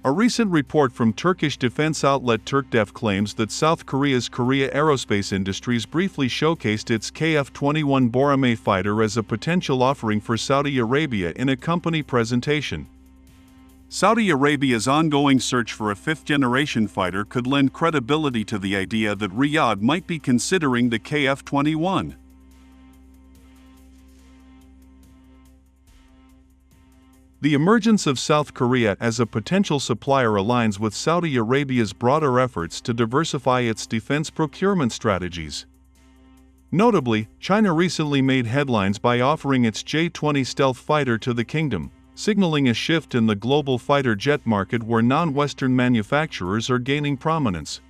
A recent report from Turkish defense outlet Turkdef claims that South Korea's Korea Aerospace Industries briefly showcased its KF-21 Boramae fighter as a potential offering for Saudi Arabia in a company presentation. Saudi Arabia's ongoing search for a fifth-generation fighter could lend credibility to the idea that Riyadh might be considering the KF-21. The emergence of South Korea as a potential supplier aligns with Saudi Arabia's broader efforts to diversify its defense procurement strategies. Notably, China recently made headlines by offering its J-20 stealth fighter to the kingdom, signaling a shift in the global fighter jet market where non-Western manufacturers are gaining prominence.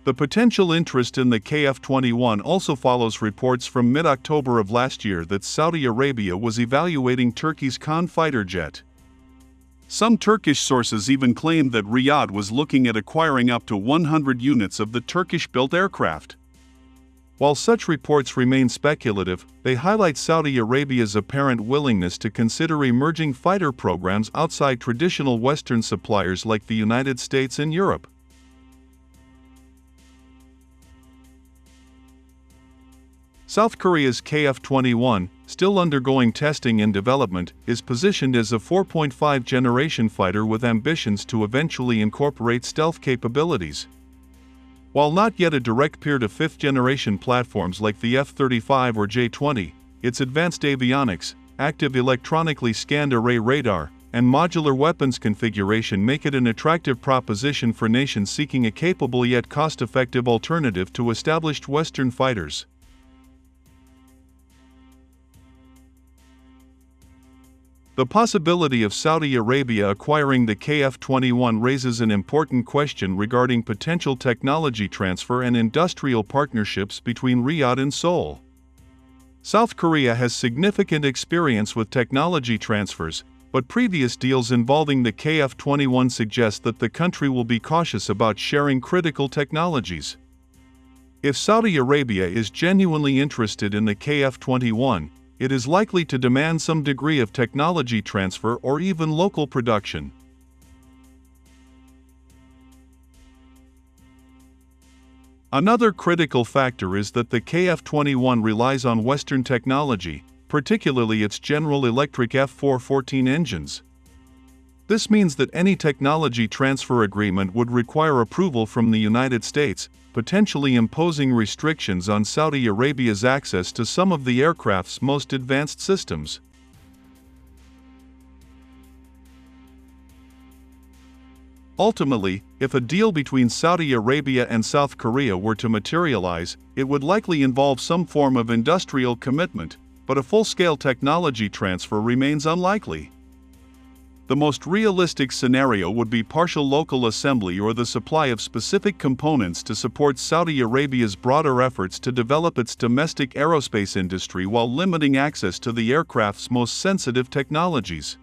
The potential interest in the KF-21 also follows reports from mid-October of last year that Saudi Arabia was evaluating Turkey's Khan fighter jet. Some Turkish sources even claimed that Riyadh was looking at acquiring up to 100 units of the Turkish-built aircraft. While such reports remain speculative, they highlight Saudi Arabia's apparent willingness to consider emerging fighter programs outside traditional Western suppliers like the United States and Europe. South Korea's KF-21, still undergoing testing and development, is positioned as a 4.5-generation fighter with ambitions to eventually incorporate stealth capabilities. While not yet a direct peer to fifth-generation platforms like the F-35 or J-20, its advanced avionics, active electronically scanned array radar, and modular weapons configuration make it an attractive proposition for nations seeking a capable yet cost-effective alternative to established Western fighters. The possibility of Saudi Arabia acquiring the KF-21 raises an important question regarding potential technology transfer and industrial partnerships between Riyadh and Seoul. South Korea has significant experience with technology transfers, but previous deals involving the KF-21 suggest that the country will be cautious about sharing critical technologies. If Saudi Arabia is genuinely interested in the KF-21, it is likely to demand some degree of technology transfer or even local production. Another critical factor is that the KF-21 relies on Western technology, particularly its General Electric F414 engines. This means that any technology transfer agreement would require approval from the United States, potentially imposing restrictions on Saudi Arabia's access to some of the aircraft's most advanced systems. Ultimately, if a deal between Saudi Arabia and South Korea were to materialize, it would likely involve some form of industrial commitment, but a full-scale technology transfer remains unlikely. The most realistic scenario would be partial local assembly or the supply of specific components to support Saudi Arabia's broader efforts to develop its domestic aerospace industry while limiting access to the aircraft's most sensitive technologies.